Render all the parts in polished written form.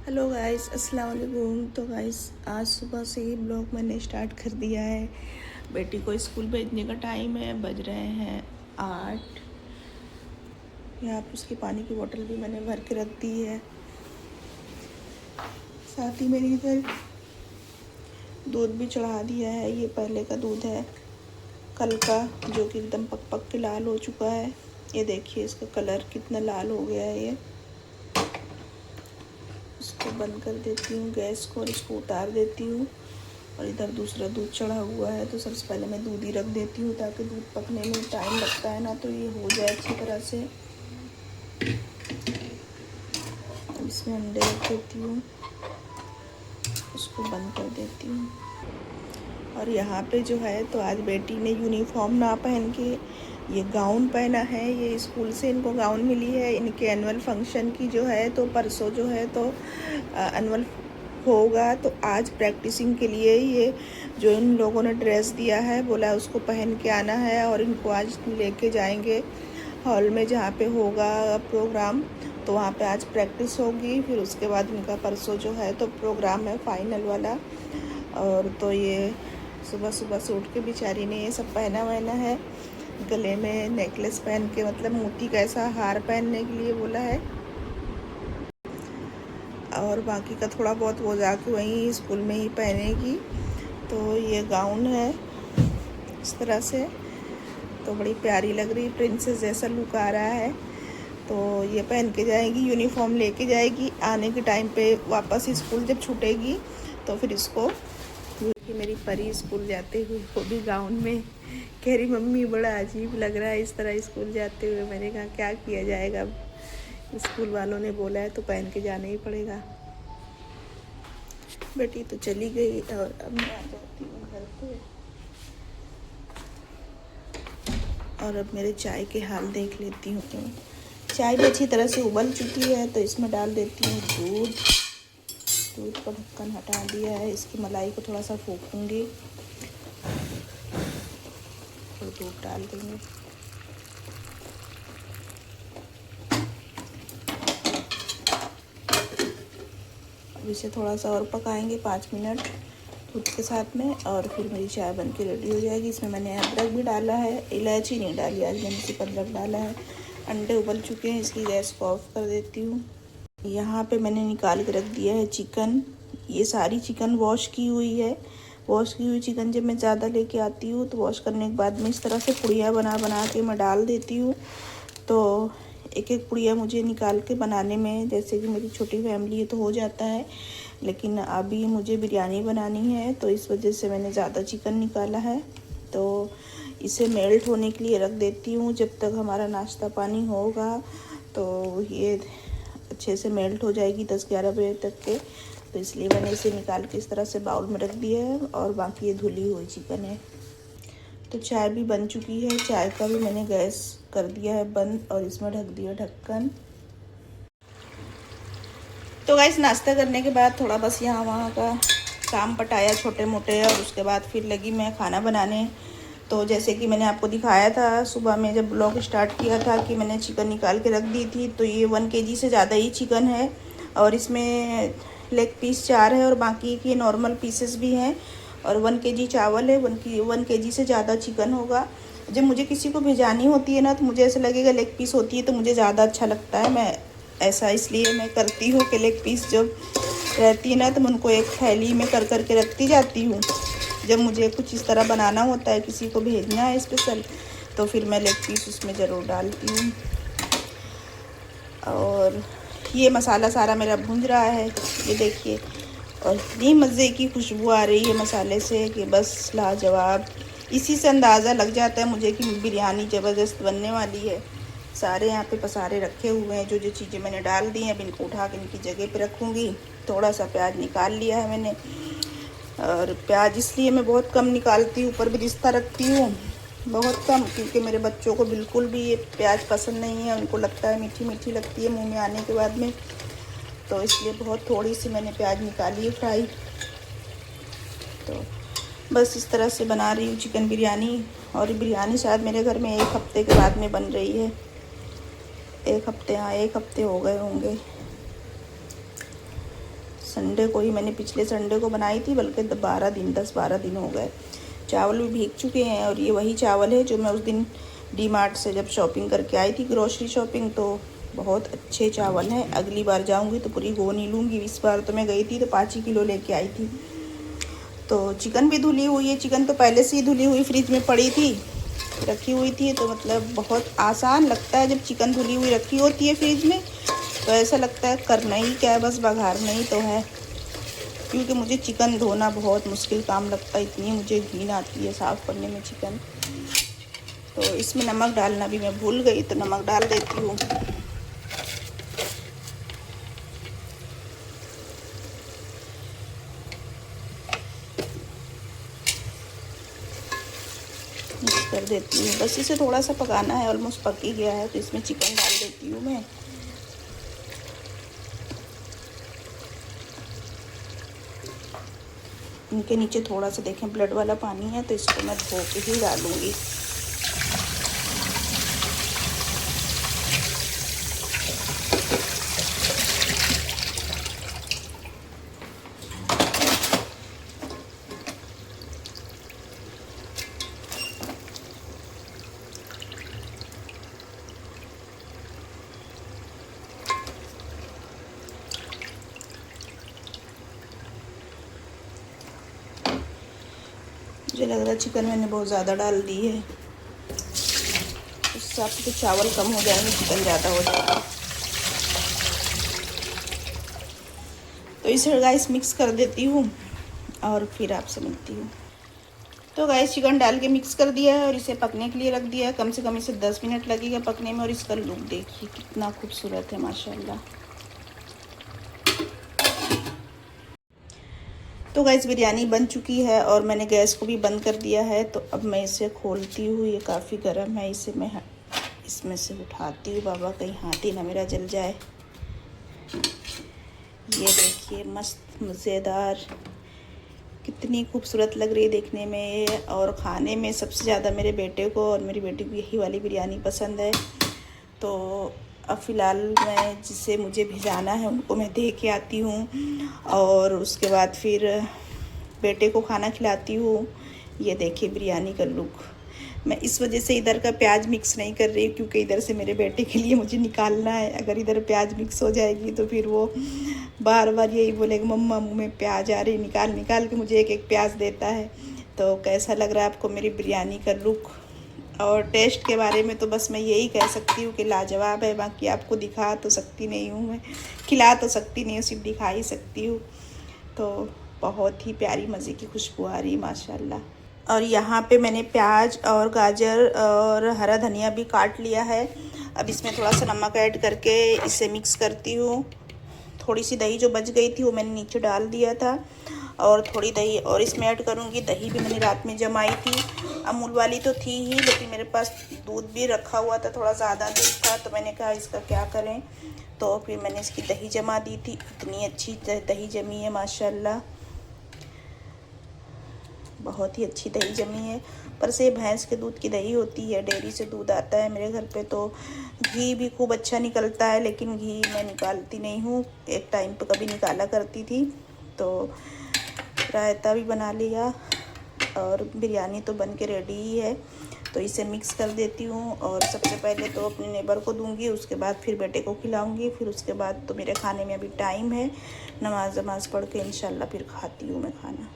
Hello guys, अस्सलाम वालेकुम। तो गाइस आज सुबह से ही ब्लॉग मैंने स्टार्ट कर दिया है। बेटी को स्कूल भेजने का टाइम है, बज रहे हैं 8। यहाँ पर उसकी पानी की बोतल भी मैंने भर के रख दी है। साथ ही मैंने इधर दूध भी चढ़ा दिया है। ये पहले का दूध है कल का, जो कि एकदम पक पक के लाल हो चुका है। ये देखिए इसका कलर कितना लाल हो गया है। ये इसको बंद कर देती हूँ गैस को और इसको उतार देती हूँ। और इधर दूसरा दूध चढ़ा हुआ है, तो सबसे पहले मैं दूध ही रख देती हूँ ताकि दूध पकने में टाइम लगता है ना, तो ये हो जाए अच्छी तरह से। अब इसमें अंडे रख देती हूँ, उसको बंद कर देती हूँ। और यहाँ पे जो है तो आज बेटी ने यूनिफॉर्म ना पहन के ये गाउन पहना है। ये स्कूल से इनको गाउन मिली है। इनके एनुअल फंक्शन की जो है तो परसों जो है तो एनुअल होगा, तो आज प्रैक्टिसिंग के लिए ये जो इन लोगों ने ड्रेस दिया है बोला उसको पहन के आना है। और इनको आज लेके जाएंगे हॉल में जहाँ पे होगा प्रोग्राम, तो वहाँ पे आज प्रैक्टिस होगी। फिर उसके बाद इनका परसों जो है तो प्रोग्राम है फाइनल वाला। और तो ये सुबह सुबह से उठ के बेचारी ने ये सब पहना वहना है। गले में नेकलेस पहन के, मतलब मोती का ऐसा हार पहनने के लिए बोला है। और बाकी का थोड़ा बहुत वो जाके वहीं स्कूल में ही पहनेगी। तो ये गाउन है इस तरह से, तो बड़ी प्यारी लग रही, प्रिंसेस जैसा लुक आ रहा है। तो ये पहन के जाएगी, यूनिफॉर्म लेके जाएगी। आने के टाइम पे वापस स्कूल जब छूटेगी तो फिर इसको कि मेरी परी स्कूल जाते हुए वो भी गाउन में, कह रही मम्मी बड़ा अजीब लग रहा है इस तरह स्कूल जाते हुए। मैंने कहा क्या किया जाएगा, अब स्कूल वालों ने बोला है तो पहन के जाना ही पड़ेगा। बेटी तो चली गई और अब मैं आ जाती हूँ घर पे। और अब मेरे चाय के हाल देख लेती हूँ। चाय भी अच्छी तरह से उबल चुकी है, तो इसमें डाल देती हूँ दूध। दूध का ढक्कन हटा दिया है, इसकी मलाई को थोड़ा सा फूकूंगी और दूध डाल देंगे। अब इसे थोड़ा सा और पकाएंगे 5 मिनट दूध के साथ में, और फिर मेरी चाय बन के रेडी हो जाएगी। इसमें मैंने अदरक भी डाला है, इलायची नहीं डाली आज मैंने, सिर्फ अदरक डाला है। अंडे उबल चुके हैं, इसकी गैस को ऑफ कर देती हूँ। यहाँ पे मैंने निकाल के रख दिया है चिकन। ये सारी चिकन वॉश की हुई है। वॉश की हुई चिकन जब मैं ज़्यादा लेके आती हूँ तो वॉश करने के बाद में इस तरह से पुड़िया बना बना के मैं डाल देती हूँ। तो एक एक पुड़िया मुझे निकाल के बनाने में, जैसे कि मेरी छोटी फैमिली है तो हो जाता है, लेकिन अभी मुझे बिरयानी बनानी है तो इस वजह से मैंने ज़्यादा चिकन निकाला है। तो इसे मेल्ट होने के लिए रख देती हूँ जब तक हमारा नाश्ता पानी होगा। तो ये अच्छे से मेल्ट हो जाएगी 10-11 बजे तक के, तो इसलिए मैंने इसे निकाल के इस तरह से बाउल में रख दिया है। और बाकी ये धुली हुई चिकन है। तो चाय भी बन चुकी है, चाय का भी मैंने गैस कर दिया है बंद और इसमें ढक दिया ढक्कन। तो गाइस नाश्ता करने के बाद थोड़ा बस यहाँ वहाँ का काम पटाया छोटे मोटे, और उसके बाद फिर लगी मैं खाना बनाने। तो जैसे कि मैंने आपको दिखाया था सुबह में जब ब्लॉग स्टार्ट किया था कि मैंने चिकन निकाल के रख दी थी, तो ये 1 kg से ज़्यादा ही चिकन है। और इसमें लेग पीस 4 है और बाकी के नॉर्मल पीसेस भी हैं। और 1 kg चावल है, 1 kg से ज़्यादा चिकन होगा। जब मुझे किसी को भिजानी होती है ना, तो मुझे ऐसा लगेगा लेग पीस होती है तो मुझे ज़्यादा अच्छा लगता है। मैं ऐसा इसलिए मैं करती हूँ कि लेग पीस जब रहती है ना तो मैं उनको एक थैली में कर कर के रखती जाती हूँ। जब मुझे कुछ इस तरह बनाना होता है, किसी को भेजना है स्पेशल, तो फिर मैं लेग पीस उसमें ज़रूर डालती हूँ। और ये मसाला सारा मेरा भूंज रहा है, ये देखिए। और इतनी मज़े की खुशबू आ रही है मसाले से कि बस लाजवाब। इसी से अंदाज़ा लग जाता है मुझे कि बिरयानी ज़बरदस्त बनने वाली है। सारे यहाँ पे पसारे रखे हुए हैं, जो जो चीज़ें मैंने डाल दी हैं। अब इनको उठा के इनकी जगह पे रखूँगी। थोड़ा सा प्याज निकाल लिया है मैंने, और प्याज इसलिए मैं बहुत कम निकालती हूँ, ऊपर बेरिस्ता रखती हूँ बहुत कम, क्योंकि मेरे बच्चों को बिल्कुल भी ये प्याज पसंद नहीं है। उनको लगता है मीठी मीठी लगती है मुंह में आने के बाद में, तो इसलिए बहुत थोड़ी सी मैंने प्याज निकाली है फ्राई। तो बस इस तरह से बना रही हूँ चिकन बिरयानी। और बिरयानी शायद मेरे घर में 1 हफ्ते के बाद में बन रही है। 1 हफ्ते, हाँ 1 हफ्ते हो गए होंगे। संडे को ही, मैंने पिछले संडे को बनाई थी, बल्कि 10-12 दिन हो गए। चावल भी भीग चुके हैं और ये वही चावल है जो मैं उस दिन डी मार्ट से जब शॉपिंग करके आई थी, ग्रोसरी शॉपिंग, तो बहुत अच्छे चावल हैं। अगली बार जाऊंगी तो पूरी गोनी लूँगी। इस बार तो मैं गई थी तो 5 ही किलो लेके आई थी। तो चिकन भी धुली हुई है। चिकन तो पहले से ही धुली हुई फ्रिज में पड़ी थी, रखी हुई थी। तो मतलब बहुत आसान लगता है जब चिकन धुली हुई रखी होती है फ्रिज में, तो ऐसा लगता है करना ही क्या है, बस बघारना ही तो है। क्योंकि मुझे चिकन धोना बहुत मुश्किल काम लगता है, इतनी मुझे घिन आती है साफ़ करने में चिकन। तो इसमें नमक डालना भी मैं भूल गई, तो नमक डाल देती हूँ। मिक्स कर देती हूँ, बस इसे थोड़ा सा पकाना है, ऑलमोस्ट पक ही गया है। तो इसमें चिकन डाल देती हूँ मैं। इनके नीचे थोड़ा सा देखें ब्लड वाला पानी है, तो इसको मैं धो के ही डालूँगी। मुझे लग रहा है चिकन मैंने बहुत ज़्यादा डाल दी है, उस हिसाब से तो चावल कम हो जाएंगे, चिकन ज़्यादा हो जाएगा। तो इसे गाइस मिक्स कर देती हूँ और फिर आपसे मिलती हूँ। तो गाइस चिकन डाल के मिक्स कर दिया है और इसे पकने के लिए रख दिया है। कम से कम इसे 10 मिनट लगेगा पकने में। और इसका लुक देखिए कितना खूबसूरत है माशाल्लाह। तो गाइस बिरयानी बन चुकी है और मैंने गैस को भी बंद कर दिया है। तो अब मैं इसे खोलती हूँ। ये काफ़ी गर्म है, इसे मैं इसमें से उठाती हूँ। बाबा कहीं हाथ ही ना मेरा जल जाए। ये देखिए मस्त मज़ेदार, कितनी खूबसूरत लग रही है देखने में। और ख़ाने में सबसे ज़्यादा मेरे बेटे को और मेरी बेटी को यही वाली बिरयानी पसंद है। तो अब फ़िलहाल मैं जिसे मुझे भिजाना है उनको मैं दे के आती हूँ और उसके बाद फिर बेटे को खाना खिलाती हूँ। ये देखिए बिरयानी का लुक। मैं इस वजह से इधर का प्याज मिक्स नहीं कर रही क्योंकि इधर से मेरे बेटे के लिए मुझे निकालना है। अगर इधर प्याज मिक्स हो जाएगी तो फिर वो बार बार यही बोलेगा मम्मा मुँह में प्याज आ रही, निकाल निकाल के मुझे एक एक प्याज देता है। तो कैसा लग रहा है आपको मेरी बिरयानी का लुक? और टेस्ट के बारे में तो बस मैं यही कह सकती हूँ कि लाजवाब है। बाकी आपको दिखा तो सकती नहीं हूँ मैं, खिला तो सकती नहीं हूँ, सिर्फ दिखा ही सकती हूँ। तो बहुत ही प्यारी मज़े की खुशबू आ रही माशाल्लाह। और यहाँ पे मैंने प्याज और गाजर और हरा धनिया भी काट लिया है। अब इसमें थोड़ा सा नमक ऐड करके इसे मिक्स करती हूँ। थोड़ी सी दही जो बच गई थी वो मैंने नीचे डाल दिया था और थोड़ी दही और इसमें ऐड करूँगी। दही भी मैंने रात में जमाई थी, अमूल वाली तो थी ही, लेकिन मेरे पास दूध भी रखा हुआ था, थोड़ा ज़्यादा दूध था। तो मैंने कहा इसका क्या करें, तो फिर मैंने इसकी दही जमा दी थी। इतनी अच्छी दही जमी है माशाल्लाह, बहुत ही अच्छी दही जमी है। पर से भैंस के दूध की दही होती है, डेयरी से दूध आता है मेरे घर पे। तो घी भी खूब अच्छा निकलता है, लेकिन घी मैं निकालती नहीं हूँ। एक टाइम पे कभी निकाला करती थी। तो रायता भी बना लिया और बिरयानी तो बन के रेडी ही है। तो इसे मिक्स कर देती हूँ और सबसे पहले तो अपने नेबर को दूंगी, उसके बाद फिर बेटे को खिलाऊंगी। फिर उसके बाद तो मेरे खाने में अभी टाइम है, नमाज पढ़ के इंशाल्लाह फिर खाती हूँ मैं खाना।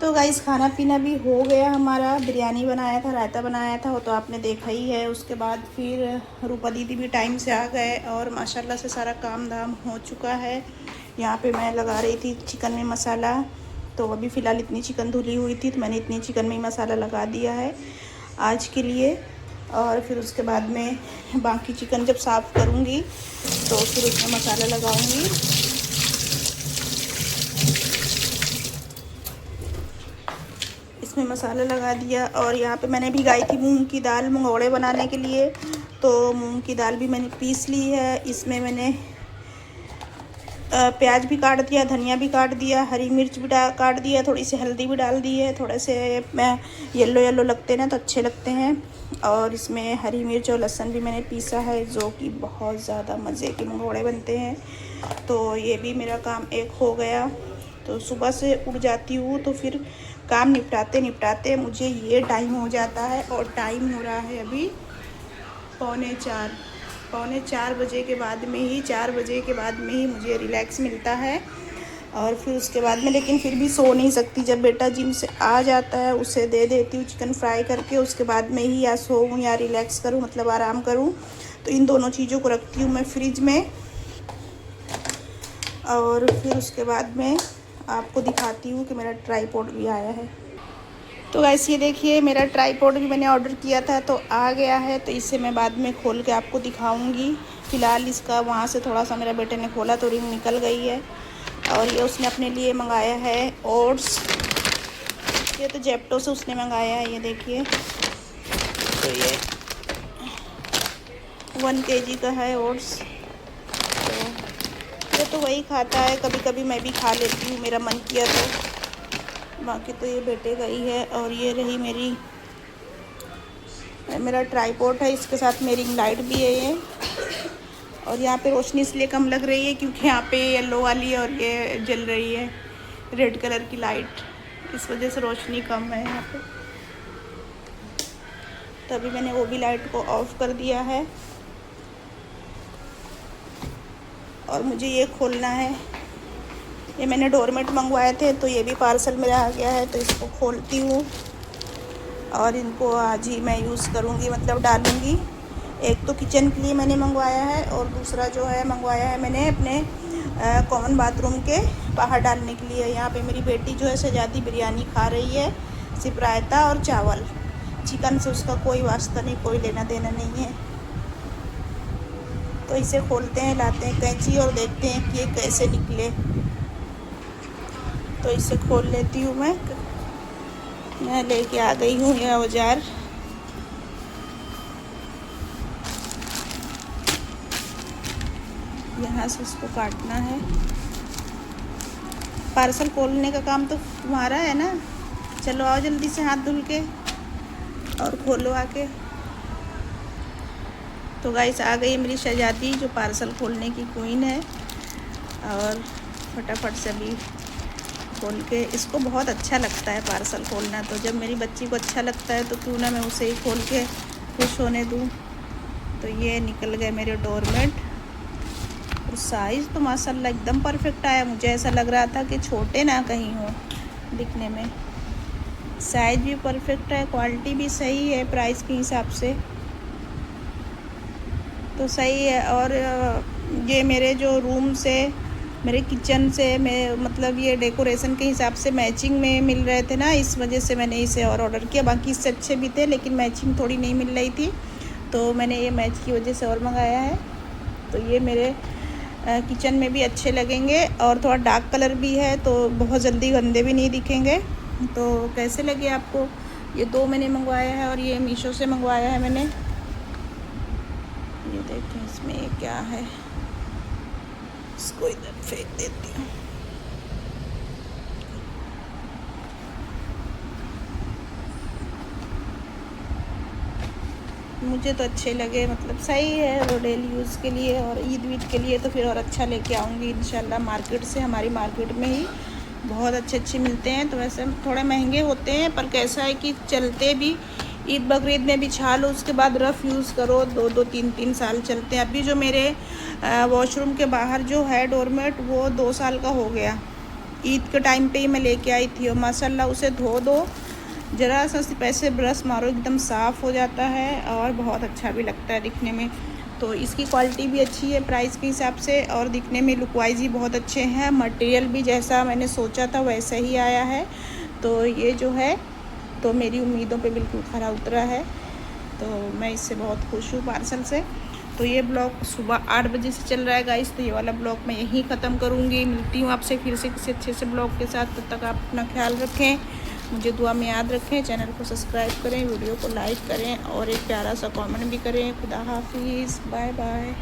तो गाइस खाना पीना भी हो गया हमारा। बिरयानी बनाया था, रायता बनाया था, वो तो आपने देखा ही है। उसके बाद फिर रूपा दीदी भी टाइम से आ गए और माशाल्लाह से सारा काम धाम हो चुका है। यहाँ पे मैं लगा रही थी चिकन में मसाला। तो अभी फ़िलहाल इतनी चिकन धुली हुई थी तो मैंने इतनी चिकन में ही मसाला लगा दिया है आज के लिए। और फिर उसके बाद में बाकी चिकन जब साफ़ करूँगी तो फिर उसमें मसाला लगाऊँगी। इसमें मसाला लगा दिया और यहाँ पे मैंने भिगाई थी मूंग की दाल मंगोड़े बनाने के लिए। तो मूंग की दाल भी मैंने पीस ली है। इसमें मैंने प्याज भी काट दिया, धनिया भी काट दिया, हरी मिर्च भी काट दिया, थोड़ी सी हल्दी भी डाल दी है। थोड़े से येलो येलो लगते हैं ना तो अच्छे लगते हैं। और इसमें हरी मिर्च और लहसुन भी मैंने पीसा है, जो कि बहुत ज़्यादा मज़े के मंगोड़े बनते हैं। तो ये भी मेरा काम एक हो गया। तो सुबह से उठ जाती हूँ तो फिर काम निपटाते निपटाते मुझे ये टाइम हो जाता है। और टाइम हो रहा है अभी 3:45 बजे के बाद में ही 4 बजे के बाद में ही मुझे रिलैक्स मिलता है। और फिर उसके बाद में लेकिन फिर भी सो नहीं सकती। जब बेटा जिम से आ जाता है उसे दे देती हूँ चिकन फ्राई करके, उसके बाद में ही या सोऊँ या रिलैक्स करूँ, मतलब आराम करूँ। तो इन दोनों चीज़ों को रखती हूँ मैं फ्रिज में। और फिर उसके बाद में आपको दिखाती हूँ कि मेरा ट्राईपॉड भी आया है। तो गाइस ये देखिए, मेरा ट्राईपॉड भी मैंने ऑर्डर किया था तो आ गया है। तो इसे मैं बाद में खोल के आपको दिखाऊंगी। फ़िलहाल इसका वहाँ से थोड़ा सा मेरा बेटे ने खोला तो रिंग निकल गई है। और ये उसने अपने लिए मंगाया है ओट्स। ये तो जेप्टो से उसने मंगाया है, ये देखिए। तो ये 1 kg का है ओट्स। तो ये तो वही खाता है, कभी कभी मैं भी खा लेती हूँ मेरा मन किया तो। बाकी तो ये बेटे का ही है। और ये रही मेरा ट्राईपॉड है, इसके साथ मेरी रिंग लाइट भी है ये। और यहाँ पे रोशनी इसलिए कम लग रही है क्योंकि यहाँ पे येलो वाली और ये जल रही है रेड कलर की लाइट, इस वजह से रोशनी कम है यहाँ पे। तो अभी मैंने वो भी लाइट को ऑफ कर दिया है। और मुझे ये खोलना है। ये मैंने डोरमेट मंगवाए थे तो ये भी पार्सल मेरा आ गया है। तो इसको खोलती हूँ और इनको आज ही मैं यूज़ करूँगी, मतलब डालूँगी। एक तो किचन के लिए मैंने मंगवाया है और दूसरा जो है मंगवाया है मैंने अपने कॉमन बाथरूम के बाहर डालने के लिए। यहाँ पे मेरी बेटी जो है शहजादी बिरयानी खा रही है, सिर्फ रायता और चावल। चिकन से उसका कोई वास्ता नहीं, कोई लेना देना नहीं है। तो इसे खोलते हैं, लाते हैं कैंची और देखते हैं कि ये कैसे निकले। तो इसे खोल लेती हूँ मैं लेके आ गई हूँ यह औजार। यहाँ से इसको काटना है। पार्सल खोलने का काम तो तुम्हारा है ना। चलो आओ जल्दी से हाथ धुल के और खोलो आके। तो गाइस आ गई मेरी शहजादी जो पार्सल खोलने की क्वीन है। और फटाफट से भी खोल के, इसको बहुत अच्छा लगता है पार्सल खोलना। तो जब मेरी बच्ची को अच्छा लगता है तो क्यों ना मैं उसे ही खोल के खुश होने दूँ। तो ये निकल गए मेरे डोरमेट। और साइज़ तो माशाल्लाह एकदम परफेक्ट आया। मुझे ऐसा लग रहा था कि छोटे ना कहीं हो दिखने में। साइज़ भी परफेक्ट है, क्वालिटी भी सही है, प्राइस के हिसाब से तो सही है। और ये मेरे जो रूम से, मेरे किचन से, मैं मतलब ये डेकोरेशन के हिसाब से मैचिंग में मिल रहे थे ना, इस वजह से मैंने इसे और ऑर्डर किया। बाकी इससे अच्छे भी थे लेकिन मैचिंग थोड़ी नहीं मिल रही थी, तो मैंने ये मैच की वजह से और मंगाया है। तो ये मेरे किचन में भी अच्छे लगेंगे और थोड़ा डार्क कलर भी है तो बहुत जल्दी गंदे भी नहीं दिखेंगे। तो कैसे लगे आपको? ये 2 मैंने मंगवाया है और ये मीशो से मंगवाया है मैंने। ये देखें इसमें ये क्या है, इसको इधर फेंक देती हूँ। मुझे तो अच्छे लगे, मतलब सही है वो डेली यूज़ के लिए। और ईद वीद के लिए तो फिर और अच्छा लेके आऊँगी इंशाल्लाह मार्केट से। हमारी मार्केट में ही बहुत अच्छे मिलते हैं। तो वैसे थोड़े महंगे होते हैं पर कैसा है कि चलते भी, ईद बकरीद में बिछा लो उसके बाद रफ़ यूज़ करो, 2-2 3-3 साल चलते हैं। अभी जो मेरे वॉशरूम के बाहर जो है डोरमेट वो 2 साल का हो गया। ईद के टाइम पे ही मैं लेके आई थी और माशाल्लाह उसे धो दो, ज़रा सा पैसे ब्रश मारो, एकदम साफ़ हो जाता है और बहुत अच्छा भी लगता है दिखने में। तो इसकी क्वालिटी भी अच्छी है प्राइस के हिसाब से और दिखने में लुक वाइज ही बहुत अच्छे हैं। मटेरियल भी जैसा मैंने सोचा था वैसा ही आया है। तो ये जो है तो मेरी उम्मीदों पे बिल्कुल खरा उतरा है। तो मैं इससे बहुत खुश हूँ पार्सल से। तो ये ब्लॉग सुबह 8 बजे से चल रहा है गाइस। तो ये वाला ब्लॉग मैं यहीं ख़त्म करूँगी। मिलती हूँ आपसे फिर से किसी अच्छे से ब्लॉग के साथ। तब तक आप अपना ख्याल रखें, मुझे दुआ में याद रखें। चैनल को सब्सक्राइब करें, वीडियो को लाइक करें और एक प्यारा सा कमेंट भी करें। खुदा हाफिज़, बाय बाय।